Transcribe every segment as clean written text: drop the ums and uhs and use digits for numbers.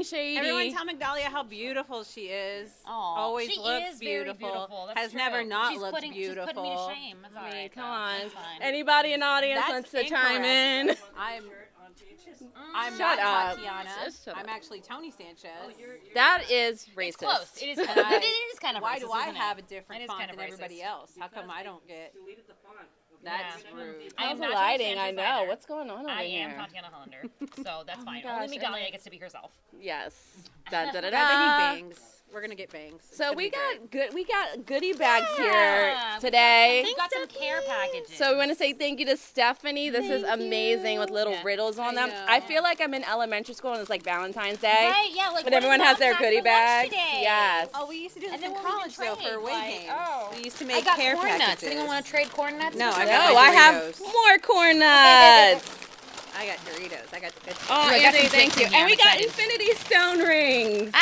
being shady. Everyone tell Migdalia how beautiful she is. Aw, Always she looks is very beautiful. That's Has true. never not She's looked beautiful. She's putting me to shame. That's all I mean, right. come though. on. That's fine. Anybody in the audience That's wants to chime in? incorrect. I'm Shut not up. Tatiana. Just shut I'm up. actually Toni Sanchez. That is racist. It's close. It is. And It is kind of Why racist, do I isn't have it? a different It is font kind of than everybody racist. else? How come I don't get? That's rude. I am How's the not lighting? Toni I Sanchez know. either. What's going on over I here? am Tatiana Hollander, so that's fine. gosh, Only and Migdalia gets to be herself. Yes. Da, da, da, Guys, I da. need bangs. We're gonna get bangs. It's So gonna we be got great. good. We got goodie bags here Yeah, today. We've got some care packages. So we want to say thank you to Stephanie. This is amazing with little Yeah. riddles on I them. know. I feel like I'm in elementary school and it's like Valentine's Day. Right? Yeah. Like. But what everyone did has Mom their pack goodie for lunch bags. today? Yes. Oh, we used to do this And then in when we college though trade, for away like, games. oh. We used to I make got care corn packages. nuts. Anyone want to trade corn nuts? No, I No, got my I have Doritos. more corn nuts. I got Doritos. I got the good Oh, I got Anthony, some thank you. chicken. Yeah, And we I'm got excited. Infinity Stone rings. I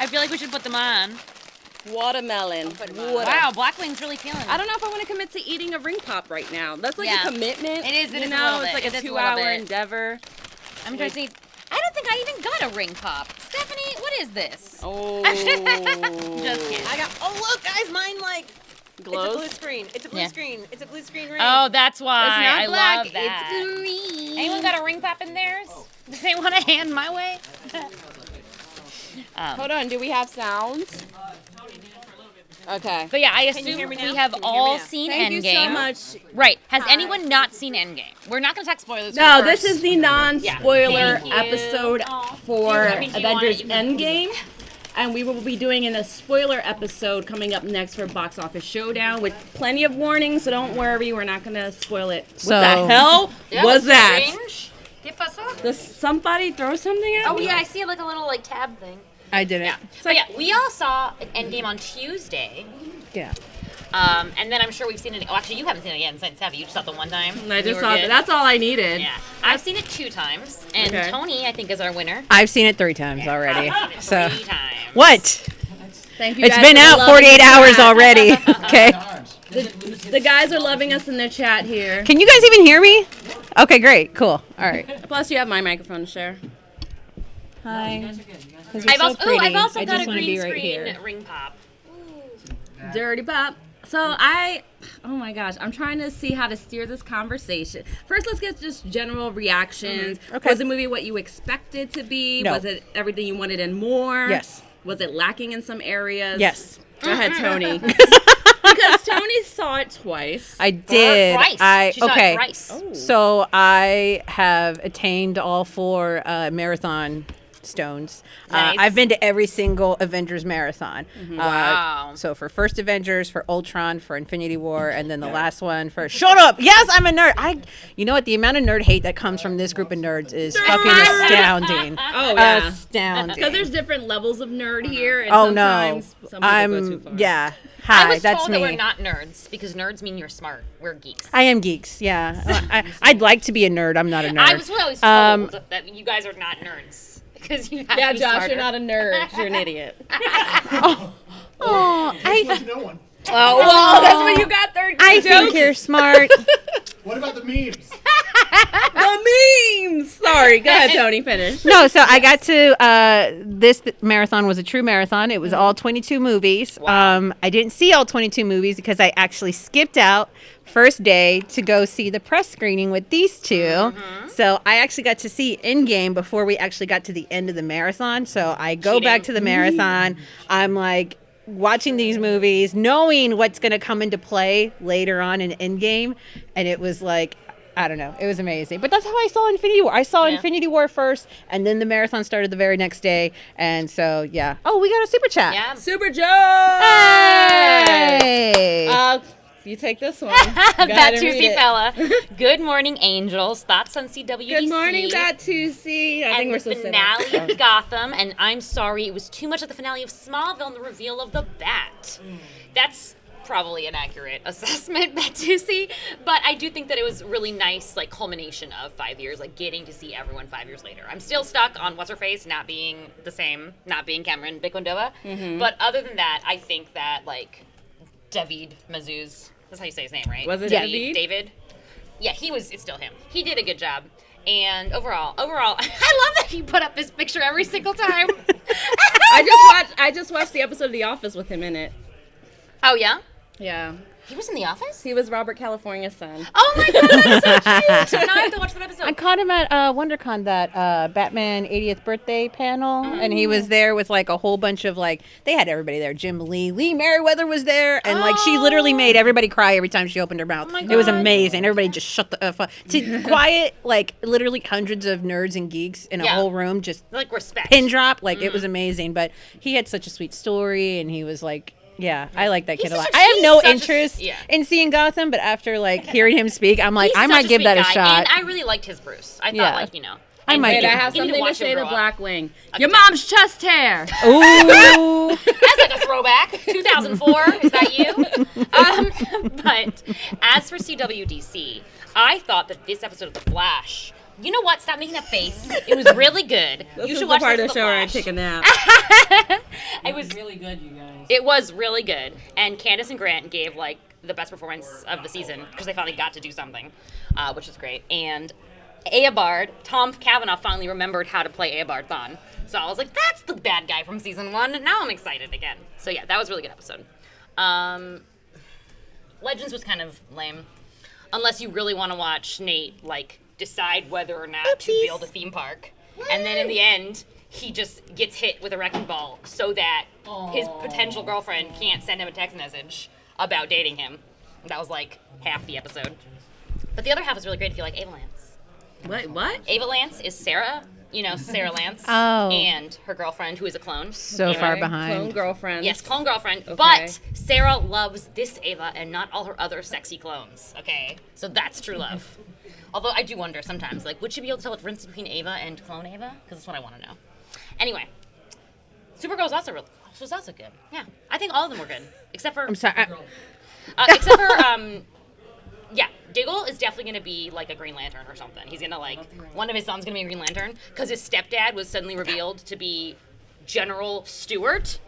feel like we should put them on. Watermelon. put 'em on. Water. Wow, Blackwing's really feeling it. I don't know if I want to commit to eating a ring pop right now. That's like Yeah. a commitment. It is, it you is a know, little it's bit. like It a is a 2-hour little bit. endeavor. I'm trying to see. I don't think I even got a ring pop. Stephanie, what is this? Oh. Just kidding. I got. Oh look, guys, mine like. Glows? It's a blue screen. It's a blue Yeah. screen. It's a blue screen ring. Oh, that's why. It's not I black, love that. it's green. Anyone got a ring pop in theirs? Does anyone want a hand my way? Hold on, do we have sounds? Okay. But yeah, I you assume hear me we now? have Can you hear me all now? seen Thank you Endgame. so much. Right. Has anyone not seen Endgame? We're not going to talk spoilers. No, for the this first- is the non-spoiler Thank you. episode Oh, for I mean, do you want Avengers it? End Game. And we will be doing a spoiler episode coming up next for Box Office Showdown with plenty of warnings, so don't worry, we're not going to spoil it. So- What the hell was that? Strange. ¿Qué pasó? Does somebody throw something at Oh me? yeah, I see like a little like tab thing. I did it. Yeah. So yeah, we all saw Endgame on Tuesday. Yeah. And then I'm sure we've seen it. Oh, actually, you haven't seen it yet since, have you? You just saw it the one time? I You just were saw good? that. That's all I needed. Yeah. I've seen it 2 times. And Okay. Toni, I think, is our winner. I've seen it 3 times already. I've seen it So 3 times. what? Thank you It's guys been for the out love 48 in the hours chat. already. Okay. The guys are loving us in the chat here. Can you guys even hear me? Okay, great. Cool. All right. Plus, you have my microphone to share. Hi. I've also got a green screen ring pop. Dirty Pop. So oh my gosh, I'm trying to see how to steer this conversation. First, let's get just general reactions. Okay. Was the movie what you expected to be? No. Was it everything you wanted and more? Yes. Was it lacking in some areas? Yes. Go ahead, Toni. Because Toni saw it twice. I did. Thrice. She saw it Okay. thrice. Oh. So I have attained all 4 marathon stones. Nice. I've been to every single Avengers marathon. Wow. So for first Avengers, for Ultron, for Infinity War, and then the last one for Shut Up! Yes, I'm a nerd. You know what? The amount of nerd hate that comes from this group of nerds is fucking astounding. Oh, yeah. Astounding. Because there's different levels of nerd here, and Oh no. sometimes some people go too far. Yeah. I Hi, was that's told me. that we're not nerds because nerds mean you're smart. We're geeks. I am geeks. Yeah. I'd like to be a nerd. I'm not a nerd. I was always told that you guys are not nerds because you have Yeah, to be Josh, smarter. you're not a nerd. You're an idiot. Oh, No one. Oh, well, that's what you got third I joke. think you're smart. What about the memes? The memes. Sorry, go ahead, Toni. Finish. No, so I got to this marathon was a true marathon. It was all 22 movies. I didn't see all 22 movies because I actually skipped out first day to go see the press screening with these 2. So I actually got to see Endgame before we actually got to the end of the marathon. So I go back to the marathon. I'm like watching these movies, knowing what's going to come into play later on in Endgame, and it was like, I don't know, it was amazing. But that's how I saw Infinity War. I saw Infinity War first, and then the marathon started the very next day, and so yeah. Oh, we got a super chat. Yeah. Super joke. Hey. You take this one. Go ahead That and read Tuesday it. fella. Good morning, angels. Thoughts on CWDC? Good morning, that Tuesday. I think And we're the supposed to say finale that. of Gotham, and I'm sorry, it was too much like the finale of Smallville and the reveal of the Bat. That's probably an accurate assessment, Batusi, but I do think that it was really nice, like, culmination of 5 years, like, getting to see everyone 5 years later. I'm still stuck on What's-Her-Face not being the same, not being Cameron Bikondova, but other than that, I think that, like, David Mazouz, that's how you say his name, right? Was it Yeah, David? David? Yeah, it's still him. He did a good job. And overall, I love that he put up his picture every single time. I just watched the episode of The Office with him in it. Oh, yeah? Yeah. He was in The Office? He was Robert California's son. Oh my god, that's so cute! So now I have to watch that episode. I caught him at WonderCon, that Batman 80th birthday panel, and he was there with like a whole bunch of like, they had everybody there. Jim Lee Merriweather was there, and like she literally made everybody cry every time she opened her mouth. Oh my it was God. amazing. Everybody just shut the fuck. To quiet like literally hundreds of nerds and geeks in a Yeah. whole room, just Like, respect. pin drop. Like it was amazing. But he had such a sweet story, and he was like. Yeah, I like that kid a lot. I have no interest in seeing Gotham, but after like hearing him speak, I'm like, I might give that a shot. And I really liked his Bruce. I thought, like, you know. I might. Wait, I have you need to something to watch him say to grow up. Blackwing. Your mom's chest hair. Ooh. That's like a throwback. 2004. Is that you? But as for CWDC, I thought that this episode of The Flash. You know what? Stop making that face. It was really good. This You is should the watch part this of the show where I take a nap. It was really good, you guys. It was really good. And Candace and Grant gave like the best performance of the season because they finally got to do something, which is great. And Eobard, Tom Cavanaugh finally remembered how to play Eobard Thawne. So I was like, that's the bad guy from season 1. And now I'm excited again. So yeah, that was a really good episode. Legends was kind of lame. Unless you really want to watch Nate like decide whether or not to build a theme park. And then in the end, he just gets hit with a wrecking ball so that his potential girlfriend can't send him a text message about dating him. That was like half the episode. But the other half is really great if you like Ava Lance. What? Ava Lance is Sarah, you know, Sarah Lance. Oh. And her girlfriend, who is a clone. So Ava. far behind. Clone girlfriend. Yes, clone girlfriend. Okay. But Sarah loves this Ava and not all her other sexy clones. Okay? So that's true love. Although I do wonder sometimes, like, would she be able to tell the difference between Ava and clone Ava? Because that's what I want to know. Anyway, Supergirl was also good. Yeah, I think all of them were good, except for I'm sorry. except for yeah, Diggle is definitely gonna be like a Green Lantern or something. He's gonna like one of his sons gonna be a Green Lantern because his stepdad was suddenly revealed to be General Stewart.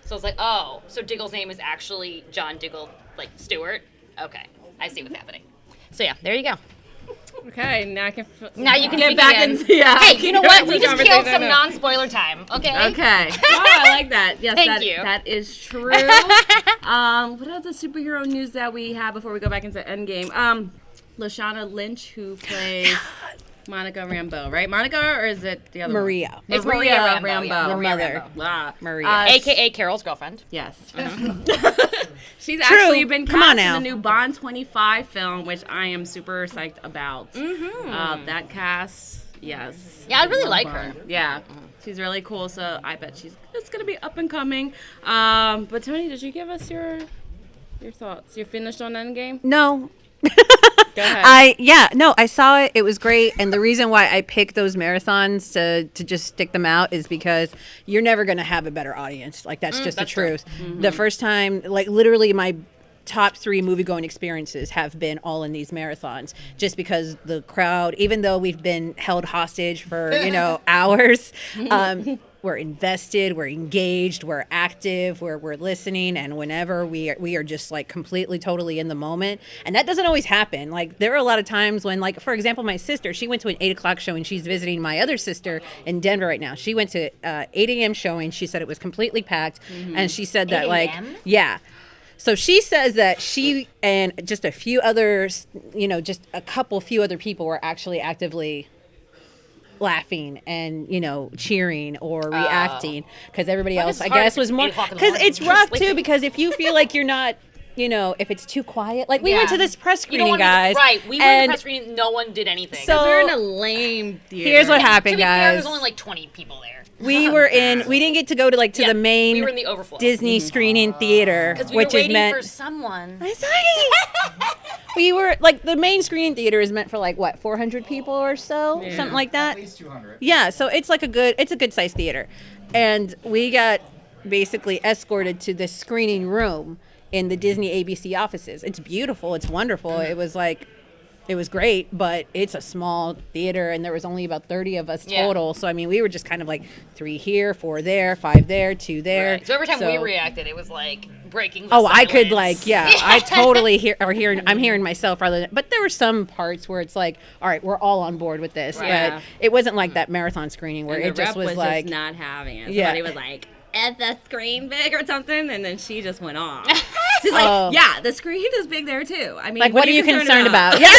So I was like, oh, so Diggle's name is actually John Diggle, like Stewart. Okay, I see what's happening. So yeah, there you go. Okay, now You can get speak back again. into Hey, you know what? We into just killed some conversation. non-spoiler time. Okay. Okay. Oh, I like that. Yes, Thank you. that is true. What other superhero news that we have before we go back into Endgame? Lashana Lynch, who plays Monica Rambeau, right? Monica, or is it the other Maria. one? It's Maria Rambeau, yeah. The Maria mother. Rambeau. Ah, Maria. AKA Carol's girlfriend. yes. Mm-hmm. She's True. actually been Come on cast in now. the new Bond 25 film, which I am super psyched about. That cast, yes. Yeah, I really Love like Bond. her. Yeah, she's really cool. So I bet it's gonna be up and coming. But Toni, did you give us your thoughts? You're finished on Endgame? No. Go ahead. I saw it. It was great. And the reason why I picked those marathons to just stick them out is because you're never going to have a better audience. Like, that's just that's the truth. The first time, like, literally my top 3 movie-going experiences have been all in these marathons, just because the crowd, even though we've been held hostage for, hours, we're invested, we're engaged, we're active, we're listening, and whenever we are just like completely, totally in the moment. And that doesn't always happen. Like, there are a lot of times when, like, for example, my sister, she went to an 8:00 show, and she's visiting my other sister in Denver right now. She went to 8 a.m. showing. She said it was completely packed, and she said that, 8 like, a.m.? yeah. So she says that she and just a few others, just a few other people were actually actively laughing and cheering or reacting, because everybody else, it's I hard guess, if was it's more 8 o'clock in the because morning it's and you're rough too, sleeping. because if you feel like you're not, if it's too quiet, like we went to this press You don't screening, want guys, right? We went to and the press screening. No one did anything. So- We're in a lame theater. here's what to happened, be fair, guys. there's only like 20 people there. We didn't get to go to Yeah, the main we were in the overflow. Disney screening theater, Because we which were is waiting meant for someone. we were like, the main screening theater is meant for like what, 400 people or so, Yeah. something like that. At least 200. Yeah, so it's like a good sized theater. And we got basically escorted to this screening room in the Disney ABC offices. It's beautiful, it's wonderful. It was great, but it's a small theater, and there was only about 30 of us Yeah. total. So I mean, we were just kind of like 3 here, 4 there, 5 there, 2 there. Right. So every time we reacted, it was like breaking the Oh, I could silence. I totally I'm hearing myself rather than, but there were some parts where it's like, all right, we're all on board with this, Right. but it wasn't like that marathon screening where And it the just rep was like, just not having it. Yeah. Somebody was like, "Is the screen big or something?" And then she just went off. She's like, Oh. "Yeah, the screen is big there too." I mean, like, what are you concerned about? Yeah. Yeah.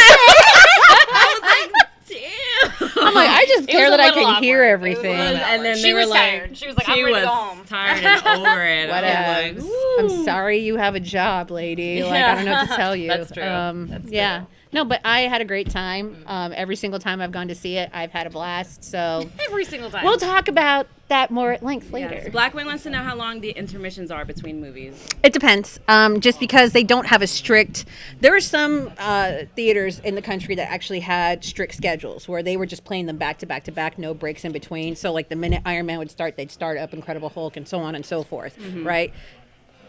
I was like, "Damn." I'm like, I just It care was that a I little can hear awkward. everything. It was a little And then She they were was like, tired. She was like, I'm she ready to was go home. tired and over it. What I was like, I'm sorry you have a job, lady. Like, I don't know what to tell you. That's true. That's yeah. true. No, but I had a great time. Every single time I've gone to see it, I've had a blast. So Every single time. we'll talk about that more at length later. Yes. Blackman wants to know how long the intermissions are between movies. It depends. Just because they don't have a strict, there are some theaters in the country that actually had strict schedules where they were just playing them back to back to back, no breaks in between. So like the minute Iron Man would start, they'd start up Incredible Hulk and so on and so forth, right?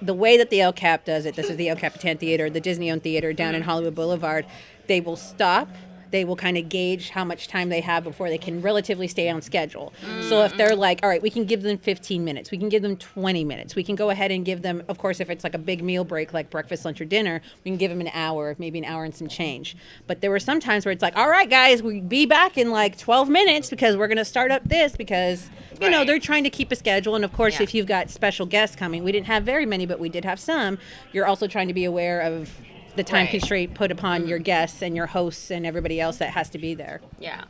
The way that the El Cap does it, this is the El Capitan Theater, the Disney-owned theater down in Hollywood Boulevard, they will stop. They will kind of gauge how much time they have before they can relatively stay on schedule. So if they're like, all right, we can give them 15 minutes, we can give them 20 minutes, we can go ahead and give them, of course, if it's like a big meal break like breakfast, lunch, or dinner, we can give them an hour, maybe an hour and some change. But there were some times where it's like, all right, guys, we'll be back in like 12 minutes because we're going to start up this because, you know, Right. they're trying to keep a schedule. And of course, Yeah. if you've got special guests coming, we didn't have very many, but we did have some, you're also trying to be aware of the time Right. constraint put upon your guests and your hosts and everybody else that has to be there. Yeah.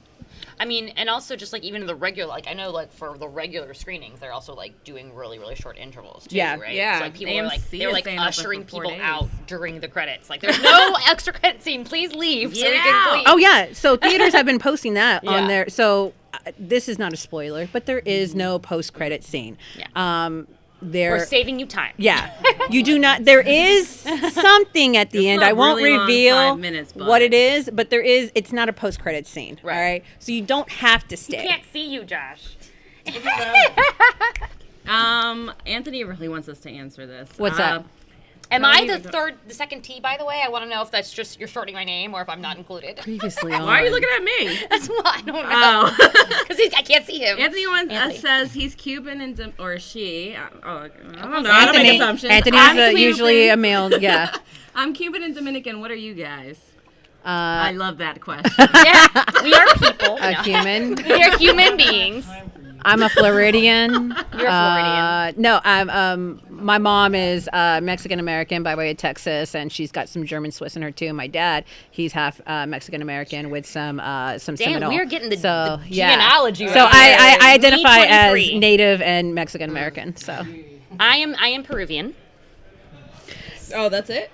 I mean, and also just like even in the regular, like I know like for the regular screenings, they're also like doing really, really short intervals too, Yeah. right? Yeah. So like people are like, AMC they're is like staying open ushering for 4 people days. out during the credits. Like there's no extra credit scene, please leave so we Get can out. leave. Oh yeah, so theaters have been posting that Yeah. on there. So this is not a spoiler, but there is no post-credit scene. Yeah. There. We're saving you time. Yeah, you do not. There is something at the It's end. not I won't really long, reveal 5 minutes, but- what it is, but there is. It's not a post-credit scene. Right. All right, so you don't have to stay. Can't see you, Josh. Anthony really wants us to answer this. What's that? Am Tell I me the second T, by the way? I want to know if that's just you're shortening my name or if I'm not included. Previously Why are you on. looking at me? That's why I don't know. Oh. Because I can't see him. Anthony wants, Anthony. Says he's Cuban and or she. I don't know. I don't Anthony, make assumptions. Anthony's I'm Cuban. usually a male. Yeah. I'm Cuban and Dominican. What are you guys? Uh, I love that question. Yeah, we are people. a No. human. We are human beings. I'm a Floridian. You're a Floridian. No, I'm. My mom is Mexican American by way of Texas, and she's got some German Swiss in her too. My dad, he's half Mexican American with some Seminole. we're getting the yeah. genealogy So right I here. identify Me as 23. Native and Mexican American. So I am Peruvian. Oh, that's it?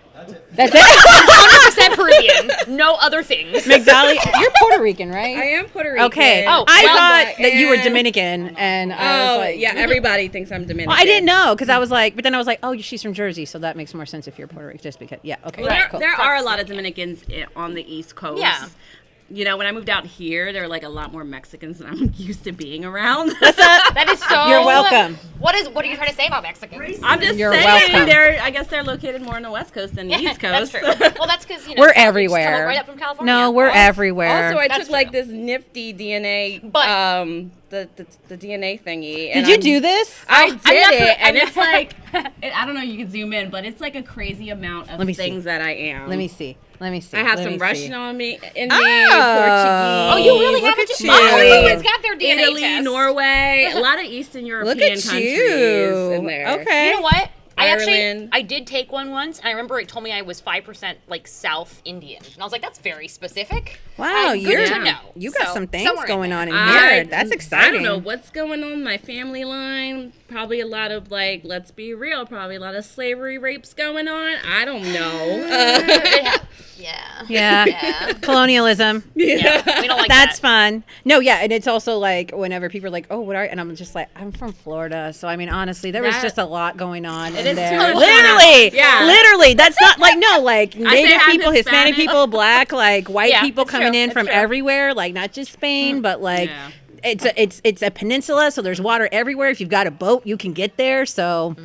that's it. 100% Peruvian. No other things. Migdalia, you're Puerto Rican, I right? am Puerto Rican. Okay. Oh, I well, thought that you were and- Dominican, and I was Oh, like, yeah. Everybody thinks I'm Dominican. Well, I didn't know because I was like, but then I was like, oh, she's from Jersey, so that makes more sense if you're Puerto Rican, just because. Yeah. Okay. Well, Right. Cool. there are a lot of Dominicans on the East Coast. Yeah. You know, when I moved out here, there were like a lot more Mexicans than I'm used to being around. That is so. You're welcome. What are you trying to say about Mexicans? I'm just You're saying, welcome. I guess they're located more on the West Coast than the East That's Coast. true. Well, that's because We're you just come everywhere. right up from California. No, we're Also- everywhere. Also, I That's took like true. this nifty DNA, But- the DNA thingy. Did you do this? I I'm did not- it, and I'm it's not- like I don't know. You can zoom in, but it's like a crazy amount of Let me see. things that I am. Let me see. Let me see. I have Let some me Russian see. on me, in me, Oh. Portuguese. Oh, you really Look have at it? you. Everyone's got their DNA Italy, test. Norway, a lot of Eastern European Look at countries you. in there. Okay. You know what? Ireland. I did take one once, and I remember it told me I was 5% like South Indian, and I was like, that's very specific. Wow, Good you're to know. you got So, some things somewhere in going there. on in here. That's I exciting. don't know what's going on in my family line. Probably a lot of like, let's be real, probably a lot of slavery rapes going on. I don't know. Yeah. Yeah. Yeah. Colonialism. Yeah. We don't like That's that. fun. No, yeah, and it's also like whenever people are like, "Oh, what are?" and I'm just like, "I'm from Florida," so I mean, honestly, there was That- just a lot going on It in is there. too much Literally, going on. Yeah. literally. That's not like no, like say Native I'm people, Hispanic Hispanic. people, Black, like white Yeah, people it's coming true, in it's from true. everywhere, like not just Spain, but like. Yeah. It's a peninsula, so there's water everywhere. If you've got a boat, you can get there. So,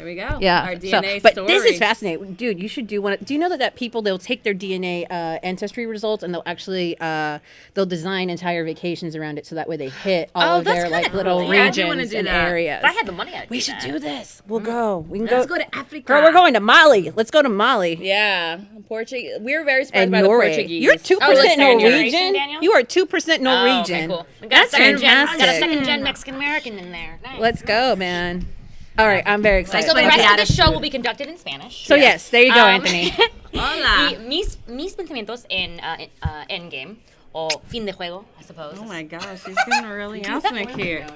There we go. Yeah. Our DNA but story. this is fascinating, dude. You should do one. Do you know that people they'll take their DNA ancestry results and they'll actually they'll design entire vacations around it so that way they hit all of that's their like kinda little cool. Yeah, I do wanna regions do and that. areas. If I had the money, I'd We do should that. do this. We'll go. We can Let's go. go to Africa. Girl, we're going to Mali. Let's go to Mali. Yeah, Portuguese. We're very surprised And by Norway. the Portuguese. You're 2% Oh, second Norwegian. generation, Daniel? You are 2% Norwegian. Oh, okay, cool. We got That's a second gen, got a fantastic. second gen Mexican American in there. Nice. Let's go, man. All right, I'm very excited. So the Explain rest the of the show attitude. will be conducted in Spanish. So yes, there you go, Anthony. Hola. Y mis pensamientos en End Game o fin de juego, I suppose. Oh my gosh, she's getting really ethnic here.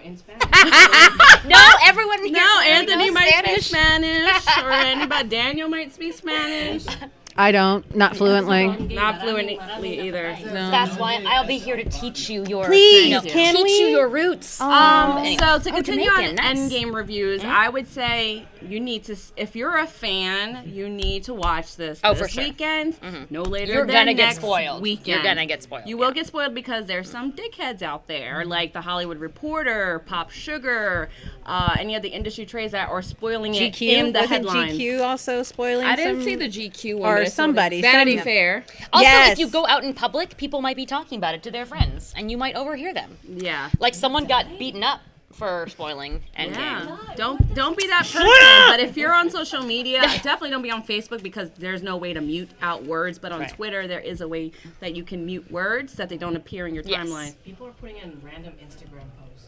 No, everyone here. No, really Anthony knows might speak Spanish, or anybody. Daniel might speak Spanish. I don't, not fluently. Not fluently either. No. That's why I'll be here to teach you your Please, can teach we? you your roots. So Anyway. to Oh, continue Jamaican, on nice. Endgame reviews, I would say you need to, if you're a fan, you need to watch this Oh, this for sure. weekend, no later You're than gonna get next spoiled. weekend. You're gonna get spoiled, You will yeah. get spoiled because there's some dickheads out there, like the Hollywood Reporter, Pop Sugar, any of the industry trades that are spoiling it GQ in the wasn't headlines. GQ also spoiling? I didn't some- see the GQ one. or but I saw the somebody, Vanity some- Fair. Also, Yes. if you go out in public, people might be talking about it to their friends, and you might overhear them. Yeah. Like someone got beaten up for spoiling Endgame. Yeah. Don't be that person. But if you're on social media, definitely don't be on Facebook because there's no way to mute out words. But on Right. Twitter, there is a way that you can mute words that they don't appear in your Yes. timeline. People are putting in random Instagram posts.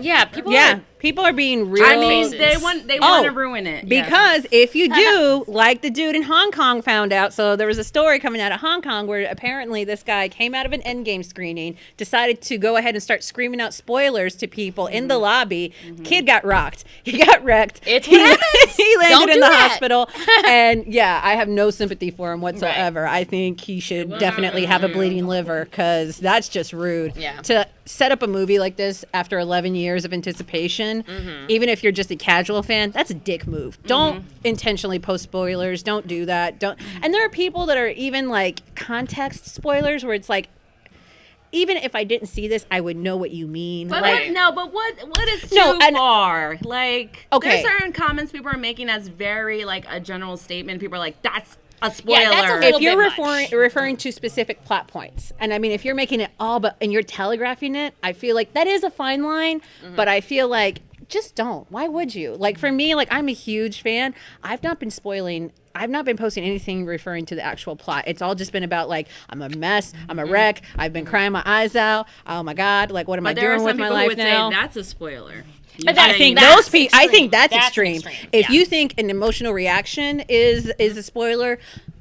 Yeah, people. Yeah, people are being real. I mean, faces. they want Oh, to ruin it. yes. Because if you do, like the dude in Hong Kong found out, so there was a story coming out of Hong Kong where apparently this guy came out of an Endgame screening, decided to go ahead and start screaming out spoilers to people in the lobby. Kid got rocked. He got wrecked. It's what happens. He landed Don't in do the that. hospital. And yeah, I have no sympathy for him whatsoever. I think he should definitely have a bleeding liver because that's just rude. Yeah. To set up a movie like this after 11 years of anticipation, even if you're just a casual fan, that's a dick move. Don't intentionally post spoilers. Don't do that. Don't. And there are people that are even like context spoilers where it's like, even if I didn't see this, I would know what you mean. But like, what is too No, and- far? Like, Okay. there's certain comments people are making that's very like a general statement. People are like, that's a spoiler. Yeah, that's a little if you're bit much. referring to specific plot points, and I mean, if you're making it all, but and you're telegraphing it, I feel like that is a fine line. But I feel like just don't. Why would you? Like for me, like I'm a huge fan. I've not been posting anything referring to the actual plot. It's all just been about like I'm a mess, I'm a wreck, I've been crying my eyes out. Oh my god, like what am I But there are doing some with my people who life would now? say that's a spoiler. But I that's- think that's those people. I think that's That's extreme. extreme, If yeah. you think an emotional reaction is a spoiler,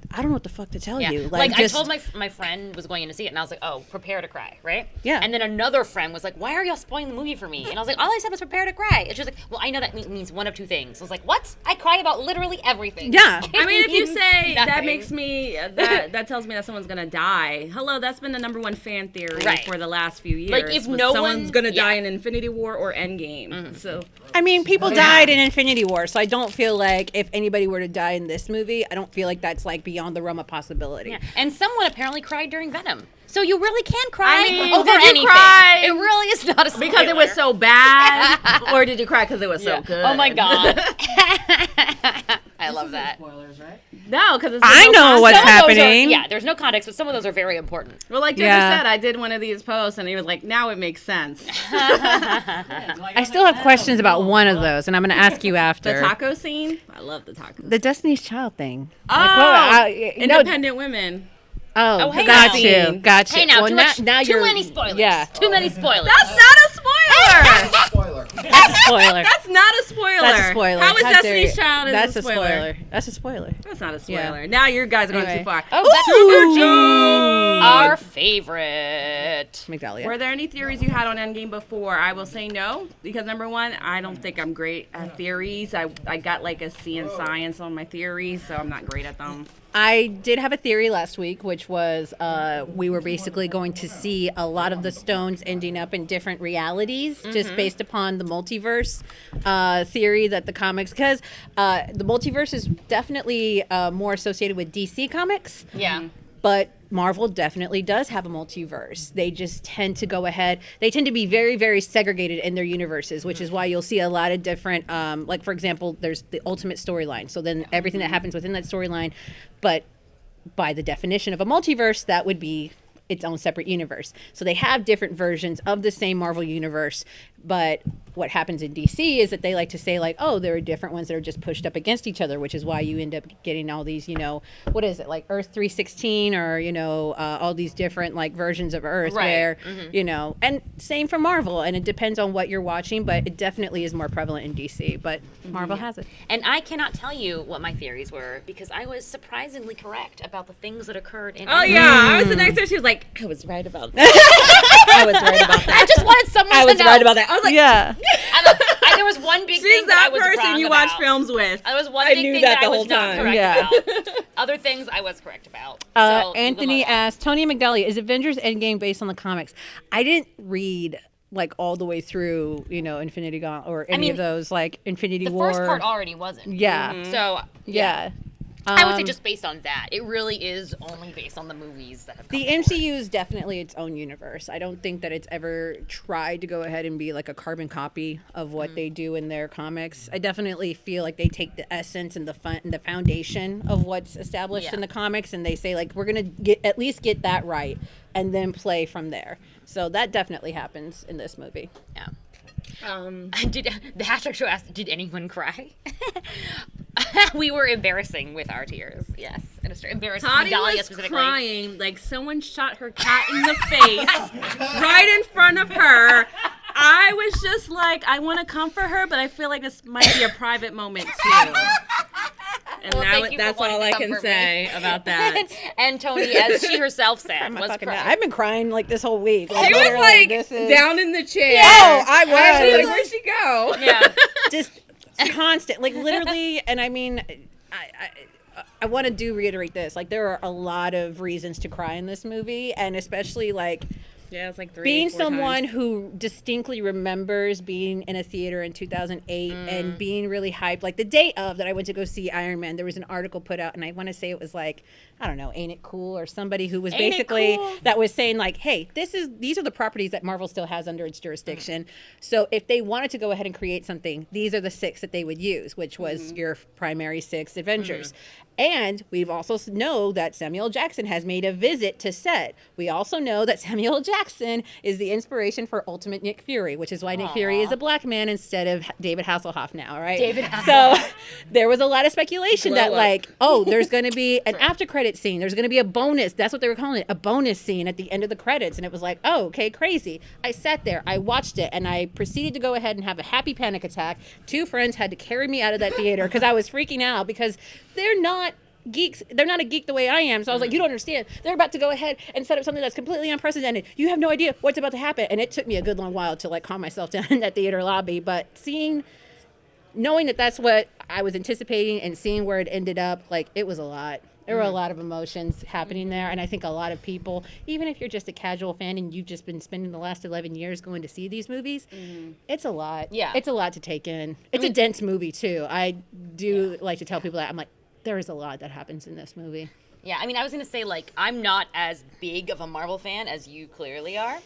I don't know what the fuck to tell Yeah. you. Like just, I told my friend was going in to see it, and I was like, "Oh, prepare to cry," right? Yeah. And then another friend was like, "Why are y'all spoiling the movie for me?" And I was like, "All I said was prepare to cry." And she was like, "Well, I know that means one of two things." I was like, "What? I cry about literally everything." Yeah. I mean, if you Means say that nothing. makes me that tells me that someone's gonna die. Hello, that's been the number one fan theory Right. for the last few years. Like, if was no someone's one- gonna die yeah. in Infinity War or Endgame. So I mean, people died in Infinity War, so I don't feel like if anybody were to die in this movie, I don't feel like that's like beyond the realm of possibility. Yeah. And someone apparently cried during Venom. So you really can cry I mean, over did you anything. cry It really is not a spoiler. because it was so bad, or did you cry because it was so good? Oh my god. I love that. Spoilers, right? No, because I know what's Some of those are- happening. yeah, there's no context, but some of those are very important. Well, like Jeffrey Yeah. said, I did one of these posts, and he was like, "Now it makes sense." I still have questions about one of those, and I'm going to ask you The after. taco scene, I love the tacos. The Destiny's Child thing. Oh, no, independent women. Oh, hey got now. you. Got you. Hey, now, Well, too, much, now too you're, many spoilers. Yeah. Too many spoilers. That's not a spoiler. Spoiler. That's a spoiler. That's not a spoiler. That's a spoiler. How is How dare Destiny's you. Child That's a spoiler? That's a spoiler. That's not a Yeah. spoiler. Now you guys are going Anyway. too far. Oh, our favorite. Migdalia. Were there any theories you had on Endgame before? I will say no, because number one, I don't think I'm great at theories. I got like a C in science on my theories, so I'm not great at them. I did have a theory last week, which was we were basically going to see a lot of the stones ending up in different realities, just based upon the multiverse theory that the comics, because the multiverse is definitely more associated with DC comics. Yeah. But Marvel definitely does have a multiverse. They just tend to go ahead. They tend to be very, very segregated in their universes, which is why you'll see a lot of different, like, for example, there's the Ultimate storyline. So then everything that happens within that storyline, but by the definition of a multiverse, that would be its own separate universe. So they have different versions of the same Marvel universe, but what happens in DC is that they like to say, like, oh, there are different ones that are just pushed up against each other, which is why you end up getting all these, what is it, like Earth 316 or, all these different, like, versions of Earth where, and same for Marvel, and it depends on what you're watching, but it definitely is more prevalent in DC, but Marvel has it. And I cannot tell you what my theories were because I was surprisingly correct about the things that occurred in Oh, yeah. I was the next time. She was like, I was right about that. I was right about that. I just wanted someone to know. I was right about that. I was like, Yeah. There was one big she's thing that I that was person wrong you about. watch films with. There was one I big knew thing that that the I was whole not time. correct Yeah. about. Other things I was correct about. So Anthony asked, Toni and Migdalia, is Avengers End Game based on the comics? I didn't read like all the way through, Infinity Gauntlet or any of those, like Infinity the War. first part already wasn't. Yeah. So Yeah. I would say just based on that. It really is only based on the movies that have come The before. MCU is definitely its own universe. I don't think that it's ever tried to go ahead and be like a carbon copy of what they do in their comics. I definitely feel like they take the essence and the fun and the foundation of what's established in the comics, and they say, like, we're gonna at least get that right, and then play from there. So that definitely happens in this movie. Yeah. Did the hashtag show asked, did anyone cry? We were embarrassing with our tears. Yes, it is true. Embarrassing. Tati Migdalia was specifically. crying like someone shot her cat in the face right in front of her. I was just like, I want to comfort her, but I feel like this might be a private moment too. And Well, thank you for that's wanting all to I can comfort say me. about that. And Toni, as she herself said, My was fucking crying. I've been crying like this whole week. Like, She was literally, like this is down in the chair. Oh, I was. I was like, where'd she go? Yeah. just constant, like literally. And I mean, I want to reiterate this. Like, there are a lot of reasons to cry in this movie, and especially like Yeah, it's like 3 being 4 someone times. who distinctly remembers being in a theater in 2008 and being really hyped. Like the day of that I went to go see Iron Man, there was an article put out, and I want to say it was like, I don't know, Ain't It Cool, or somebody who was Ain't It basically Cool? that was saying like, hey, these are the properties that Marvel still has under its jurisdiction. So if they wanted to go ahead and create something, these are the 6 that they would use, which was your primary 6 Avengers. And we've also know that Samuel Jackson has made a visit to set. We also know that Samuel Jackson is the inspiration for Ultimate Nick Fury, which is why Nick Fury is a black man instead of David Hasselhoff now, right? David Hasselhoff. So there was a lot of speculation Glow that up. like, oh, there's going to be an after credit scene. There's going to be a bonus. That's what they were calling it, a bonus scene at the end of the credits. And it was like, oh, okay, crazy. I sat there, I watched it, and I proceeded to go ahead and have a happy panic attack. 2 friends had to carry me out of that theater because I was freaking out because they're not geeks. They're not a geek the way I am. So I was like, you don't understand. They're about to go ahead and set up something that's completely unprecedented. You have no idea what's about to happen. And it took me a good long while to like calm myself down in that theater lobby. But knowing that that's what I was anticipating and seeing where it ended up, like, it was a lot. There were a lot of emotions happening there. And I think a lot of people, even if you're just a casual fan and you've just been spending the last 11 years going to see these movies, it's a lot. Yeah. It's a lot to take in. It's a dense movie too. I do like to tell people that. I'm like, there is a lot that happens in this movie. Yeah, I mean, I was going to say, like, I'm not as big of a Marvel fan as you clearly are.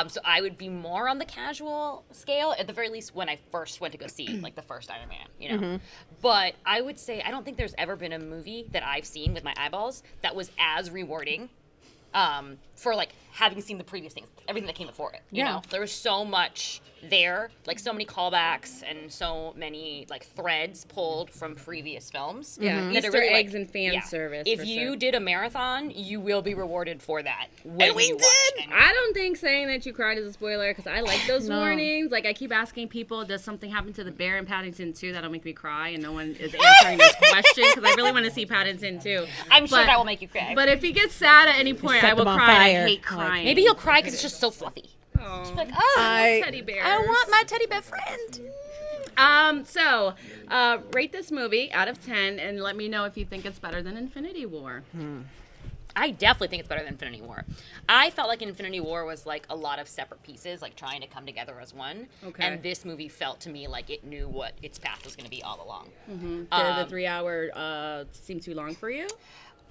So I would be more on the casual scale, at the very least when I first went to go see, like, the first Iron Man, you know? But I would say I don't think there's ever been a movie that I've seen with my eyeballs that was as rewarding for, like, having seen the previous things, everything that came before it, you know? There was so much there, like, so many callbacks and so many, like, threads pulled from previous films. Yeah, that it Easter really, eggs and fan service. If for you sure. did a marathon, you will be rewarded for that. When we you watch did! it. I don't think saying that you cried is a spoiler because I like those warnings. Like, I keep asking people, does something happen to the bear in Paddington 2 that'll make me cry? And no one is answering this question because I really want to see Paddington 2. I'm sure But- that will make you cry. But if he gets sad at any point, Set I will them on cry. And I fire. hate Like, crying. Maybe he'll cry because it's just so fluffy. Aw. Like, oh, teddy bears. I want my teddy bear friend. So, rate this movie out of 10 and let me know if you think it's better than Infinity War. I definitely think it's better than Infinity War. I felt like Infinity War was like a lot of separate pieces, like trying to come together as one. Okay. And this movie felt to me like it knew what its path was going to be all along. Did the 3 hour seem too long for you?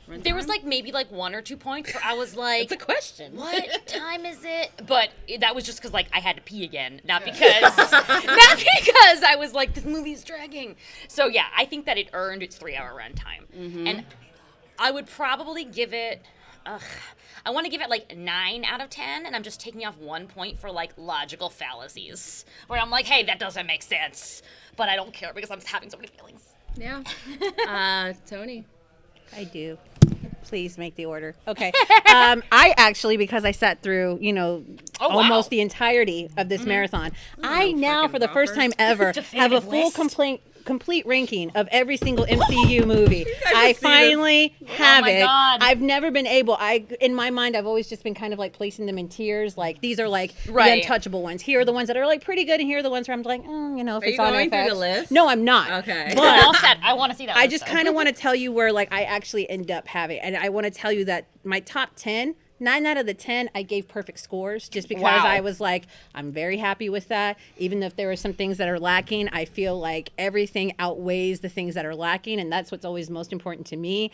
There was like maybe like 1 or 2 points where I was like, It's a question. what time is it? But that was just because like I had to pee again, not because I was like, this movie's dragging. So yeah, I think that it earned its 3 hour runtime, and I would probably give it. I want to give it like 9 out of 10, and I'm just taking off 1 point for like logical fallacies, where I'm like, hey, that doesn't make sense, but I don't care because I'm just having so many feelings. Yeah. Tony. I do. Please make the order. Okay. I actually, because I sat through, almost the entirety of this marathon, I now, for the first time ever, have a full complete ranking of every single MCU movie. I finally have it. God. I've never been able, in my mind, I've always just been kind of like placing them in tiers. Like, these are like the untouchable ones. Here are the ones that are like pretty good, and here are the ones where I'm like, if Are it's you on going through FX. the list? No, I'm not. Okay. But I'm all set. I want to see that. I just kind of want to tell you where like I actually end up having, and I want to tell you that my top 10, 9 out of the 10, I gave perfect scores just because I was like, I'm very happy with that. Even if there are some things that are lacking, I feel like everything outweighs the things that are lacking, and that's what's always most important to me.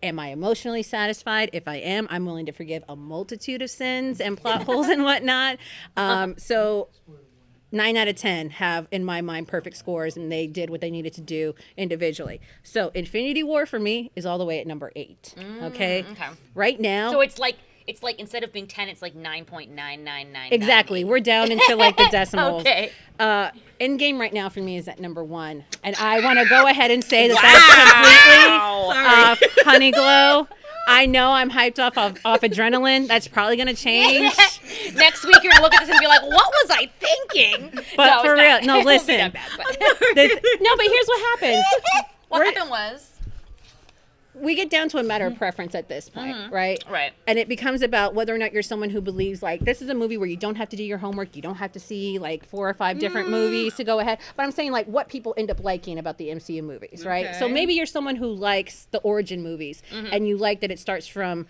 Am I emotionally satisfied? If I am, I'm willing to forgive a multitude of sins and plot holes and whatnot. So 9 out of 10 have, in my mind, perfect scores, and they did what they needed to do individually. So Infinity War for me is all the way at number 8. Okay? Right now. So it's like instead of being 10, it's like 9.999. Exactly. We're down into like the decimals. Okay. End Game right now for me is at number 1. And I want to go ahead and say that that's completely off Honey Glow. I know I'm hyped off adrenaline. That's probably going to change. Next week, you're going to look at this and be like, what was I thinking? But for real, no, listen. Not bad, but. No, but here's what happens. What happened was. We get down to a matter of preference at this point, right? Right. And it becomes about whether or not you're someone who believes, like, this is a movie where you don't have to do your homework. You don't have to see, like, 4 or 5 different movies to go ahead. But I'm saying, like, what people end up liking about the MCU movies, right? So maybe you're someone who likes the origin movies, and you like that it starts from,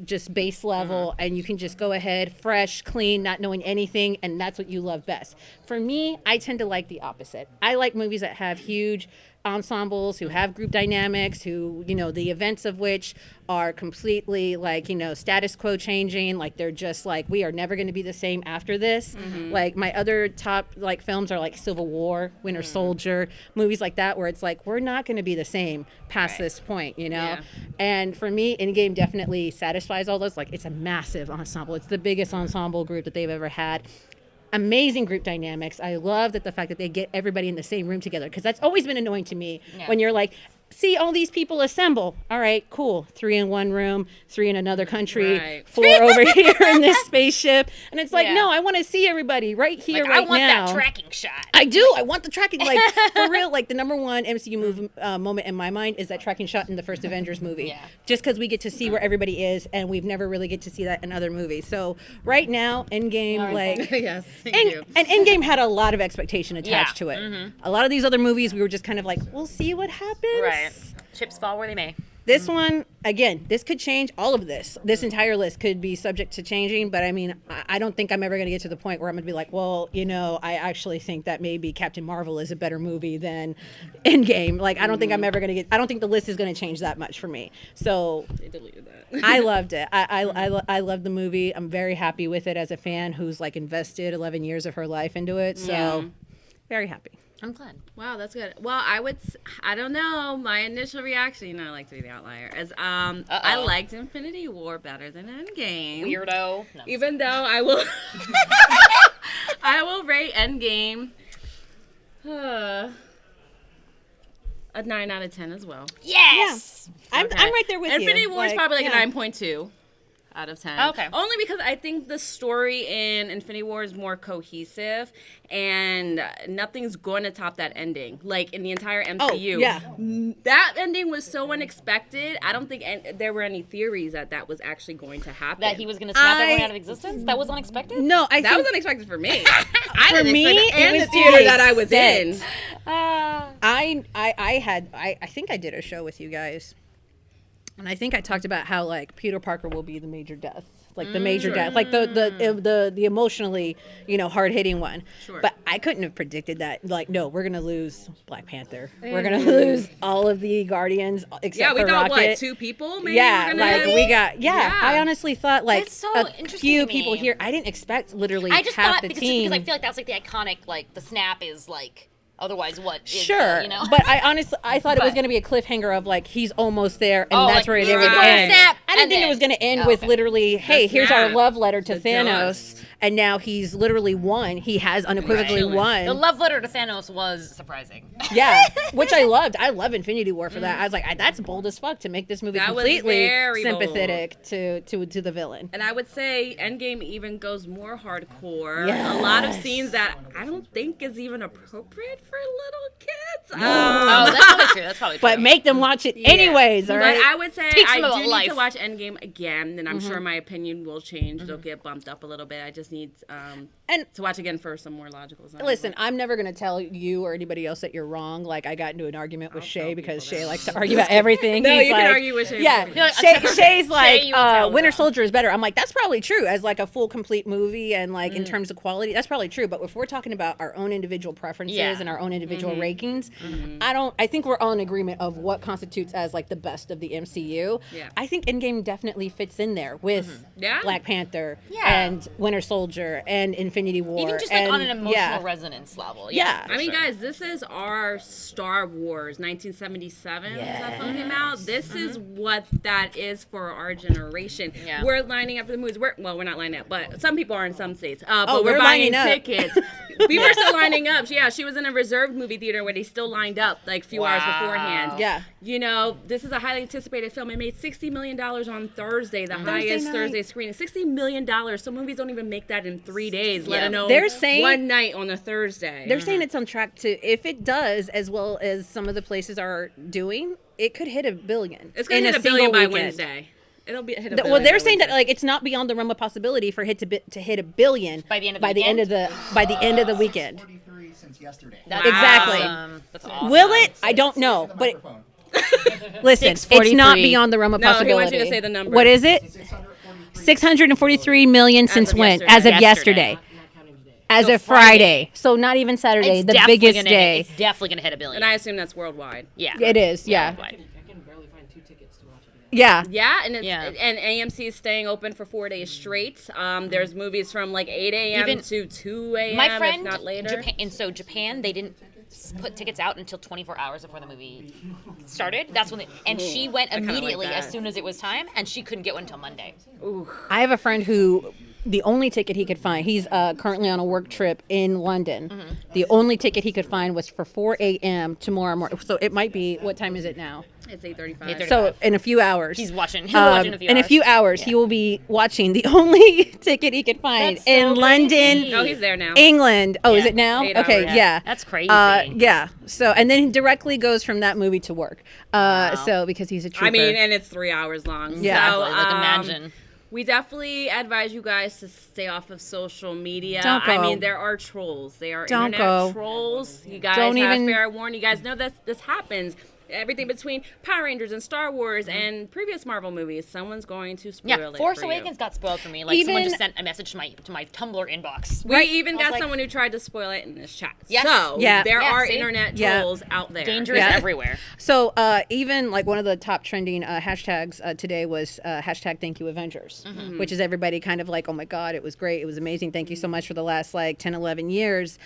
just base level, and you can just go ahead, fresh, clean, not knowing anything, and that's what you love best. For me, I tend to like the opposite. I like movies that have huge ensembles, who have group dynamics, who, the events of which are completely like, status quo changing. Like, they're just like, we are never going to be the same after this. Like, my other top like films are like Civil War, Winter Soldier, movies like that, where it's like, we're not going to be the same past this point, And for me, Endgame definitely satisfies all those. Like, it's a massive ensemble. It's the biggest ensemble group that they've ever had. Amazing group dynamics. I love that the fact that they get everybody in the same room together, because that's always been annoying to me when you're like, see all these people assemble. All right, cool. 3 in one room, 3 in another country, 4 over here in this spaceship. And it's like, no, I want to see everybody right here, right now. I want that tracking shot. I do. I want the tracking. Like, for real, like, the number one MCU moment in my mind is that tracking shot in the first Avengers movie. Yeah. Just because we get to see where everybody is, and we've never really get to see that in other movies. So right now, Endgame, like... Yes, thank you. And Endgame had a lot of expectation attached to it. A lot of these other movies, we were just kind of like, we'll see what happens. Right. Chips fall where they may. This one, again, this could change. All of this entire list could be subject to changing. But I mean, I don't think I'm ever going to get to the point where I'm going to be like, well, I actually think that maybe Captain Marvel is a better movie than Endgame. Like, I don't think I'm ever going to get. I don't think the list is going to change that much for me. So They deleted that. I loved it. I loved the movie. I'm very happy with it as a fan who's like invested 11 years of her life into it. So very happy. I'm glad. Wow, that's good. Well, I don't know. My initial reaction, I like to be the outlier, is I liked Infinity War better than Endgame. Weirdo. No. Even though I will, I will rate Endgame a 9 out of 10 as well. Yes. I'm right there with you. Infinity War is probably like yeah. a 9.2 out of 10. Okay. Only because I think the story in Infinity War is more cohesive, and nothing's going to top that ending. Like, in the entire MCU. Oh, yeah. That ending was so unexpected. I don't think there were any theories that was actually going to happen. That he was going to snap everyone out of existence? That was unexpected? No, That was unexpected for me. I For didn't me, expect it and was the theater that I was set. in. I think I did a show with you guys. And I think I talked about how like Peter Parker will be the major death, like the major death, like the emotionally, hard hitting one. Sure. But I couldn't have predicted that. Like, no, we're gonna lose Black Panther. We're gonna lose all of the Guardians except we for thought Rocket. what, 2 people? Maybe Yeah, were gonna like hit? we got. Yeah, I honestly thought like That's so a interesting few to me. people here. I didn't expect literally I just half thought the because team. I feel like that's like the iconic, like the snap is like. Otherwise, what? Is Sure, the, but I thought it was going to be a cliffhanger of like he's almost there, and that's like, where he's they would gonna end. snap, I didn't and think it then- was going to end Oh, with okay. literally, hey, here's our snap. love letter to The Thanos, dust. and now he's literally won. He has unequivocally Chilling. won. The love letter to Thanos was surprising. Yeah, which I loved. I love Infinity War for that. I was like, that's bold as fuck to make this movie That was completely very sympathetic to the villain. And I would say Endgame even goes more hardcore. Yes. A lot of scenes that I don't think is even appropriate for little kids. Oh, that's probably true. That's probably true. But make them watch it anyways, all But right? I would say Teach I them do about need life. to watch Endgame again, and I'm sure my opinion will change. It'll get bumped up a little bit. I just need And- to watch again for some more logical sense. Listen, I'm never going to tell you or anybody else that you're wrong. Like, I got into an argument with I'll Shay tell because people Shay that. likes to argue about everything. No, He's you can like, argue with Shay. Yeah, No, Shay's like, you will tell Winter them. Soldier is better. I'm like, that's probably true as like a full, complete movie and like in terms of quality, that's probably true. But if we're talking about our own individual preferences Yeah. and our own individual rankings, I think we're all in agreement of what constitutes as like the best of the MCU. Yeah. I think Endgame definitely fits in there with Yeah? Black Panther Yeah. and Winter Soldier and Infinity War. even just like on an and- emotional yeah. resonance level. Yeah. for I mean, sure. guys, this is our Star Wars 1977. That film came out. This is what that is for our generation. Yeah. We're lining up for the movies. We're not lining up, but some people are in some states. But we're we're buying lining up. tickets. We were still lining up. Yeah, she was in a reserved movie theater where they still lined up like a few hours beforehand. Yeah. You know, this is a highly anticipated film. It made $60 million on Thursday, the highest night. Thursday screening. $60 million. Some movies don't even make that in 3 days, let Yeah. alone They're saying- one night on a Thursday. They're saying it's on track to, if it does, as well as some of the places are doing, it could hit $1 billion. It's going to in hit $1 billion by single weekend. Wednesday. It'll be hit $1 billion. Well, they're by saying that Wednesday. like it's not beyond the realm of possibility for it to hit $1 billion By the end of the by the end of the weekend. 43 since yesterday. That's Exactly. awesome. That's awesome. Will it? I don't know, but Microphone. listen, it's 643. not beyond the realm of No, he possibility. wants you to say the number. What is it? 643. 643 million since of when? yesterday. As of Yesterday. yesterday. Not counting today. As So of Friday. So not even Saturday, It's the definitely biggest gonna day. It's definitely gonna hit $1 billion. And I assume that's worldwide. yeah, It is, yeah. worldwide. I can barely find 2 tickets to watch it again. Yeah. Yeah, and it's, Yeah. and AMC is staying open for 4 days straight. There's movies from like 8 a.m. Even- to 2 a.m. My friend, if not later. Japan, they didn't put tickets out until 24 hours before the movie started. That's when, and she went kinda like immediately that. as soon as it was time, and she couldn't get one until Monday. I have a friend who the only ticket he could find, he's currently on a work trip in London. Mm-hmm. The only ticket he could find was for 4 a.m. tomorrow morning. So it might be, what time is it now? It's 8:35. 8:35. So in a few hours. He's watching. He'll watch in a few in hours. a few hours, he will be watching the only ticket he could find That's so in London, crazy. Oh, he's there now. England. Oh, is Yeah. it now? 8 Okay, hours. yeah. That's crazy. Yeah. So, and then he directly goes from that movie to work. So, because he's a trooper. I mean, and it's 3 hours long. Yeah. So, Exactly. Like, imagine. We definitely advise you guys to stay off of social media. Don't I go. mean, there are trolls. They are Don't internet go. trolls. You guys Don't have even- fair warning. You guys know that this happens. Everything between Power Rangers and Star Wars and previous Marvel movies, someo's going to spoil yeah, it Force for you. Awakens got spoiled for me. Like someone Even- just sent a message to my Tumblr inbox. We even I was got like- someone who tried to spoil it in this chat. Yes. So Yeah. there Yeah, are see? internet Yeah. trolls out there. Danger is Yeah. everywhere. So even like one of the top trending hashtags today was hashtag Thank You Avengers, which is everybody kind of like, oh my God, it was great. It was amazing. Thank you so much for the last like 10, 11 years.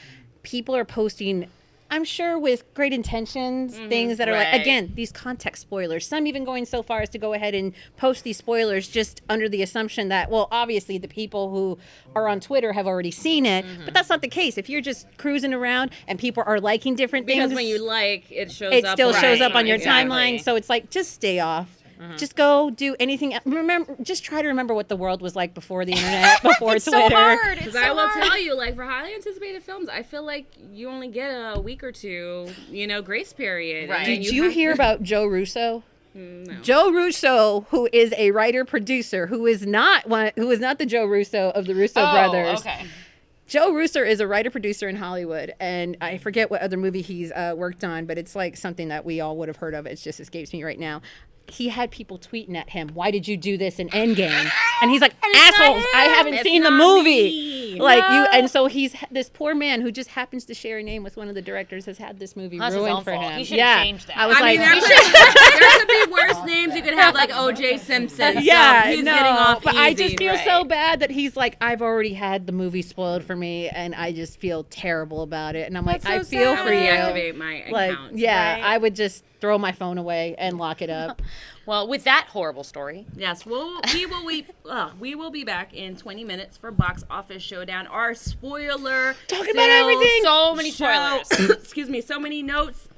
People are posting, I'm sure with great intentions, things that are like, Right. again, these context spoilers. Some even going so far as to go ahead and post these spoilers just under the assumption that, well, obviously the people who are on Twitter have already seen it, but that's not the case. If you're just cruising around and people are liking different Because things, when you like, it shows it up. still shows up on your Exactly. timeline. So it's like, just stay off. Just go do anything. Remember, just try to remember what the world was like before the internet, before It's Twitter. so hard. It's Because so I will hard. tell you, like, for highly anticipated films, I feel like you only get a week or two, grace period. Right. And then Did you have hear to- about Joe Russo? No. Joe Russo, who is a writer producer, who is not the Joe Russo of the Russo brothers. Okay. Joe Russo is a writer producer in Hollywood, and I forget what other movie he's worked on, but it's like something that we all would have heard of. It just escapes me right now. he had people tweeting at him, "Why did you do this in Endgame?" And he's like, "Assholes! I haven't seen the movie." Like you, and so he's this poor man who just happens to share a name with one of the directors has had this movie That's his ruined own for fault. him. He should have changed that. I was I like, mean, there could be worse names. You could have like O.J. Simpson. yeah, so he's no, getting off but I easy, just feel right? so bad that he's like, I've already had the movie spoiled for me, and I just feel terrible about it. And I'm like, I feel I for would you. deactivate my Like, account. yeah, right? I would just throw my phone away and lock it up. Well, with that horrible story, Yes, we will be back in 20 minutes for Box Office Showdown. Our spoiler Talking about everything. so many show. spoilers. Excuse me, so many notes.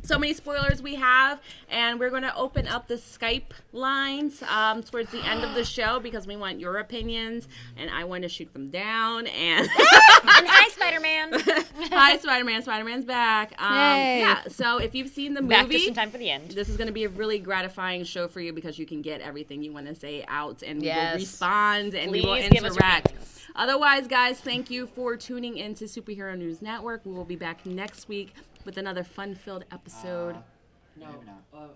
So many spoilers we have, and we're going to open up the Skype lines towards the end of the show because we want your opinions, and I want to shoot them down. And And hi, Spider-Man. hi, Spider-Man. Spider-Man's back. Yay. Yeah. So if you've seen the movie, Back just in time for the end. this is going to be a really gratifying show for you because you can get everything you want to say out, and we will Yes. respond and we will Please give us your interact. feelings. Otherwise, guys, thank you for tuning in to Superhero News Network. We will be back next week with another fun-filled episode. No, Maybe not.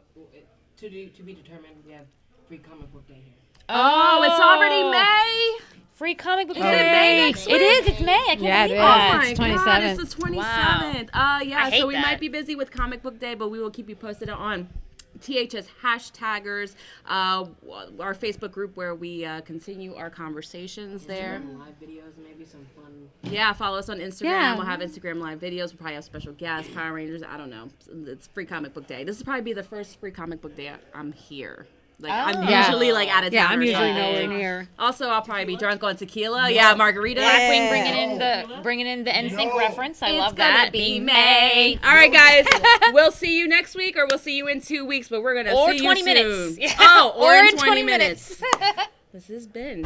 to be determined. We have free comic book day here. Oh, it's already May. Free comic book Is day. it May next It is. It's May. I can't Yeah, it believe is. Oh that. my It's God, 27th. it's the 27th. Yeah, I hate so we that. might be busy with Comic Book Day, but we will keep you posted on THS hashtaggers, our Facebook group where we continue our conversations there. Some live videos, maybe some fun. Yeah, follow us on Instagram. Yeah. We'll have Instagram live videos. We'll probably have special guests, Power Rangers. I don't know. It's Free Comic Book Day. This will probably be the first Free Comic Book Day I'm here. Like I'm Yeah. usually like out of town. Yeah, I'm or usually something. nowhere near. Also, I'll probably be drunk on tequila. Yeah, margarita. Blackwing bringing in the NSYNC reference. I love It's gonna that. be Being May. All right, guys. We'll see you next week, or we'll see you in 2 weeks. But we're gonna Or see 20 you minutes. soon. Yeah. Oh, or in 20 20 minutes. This has been.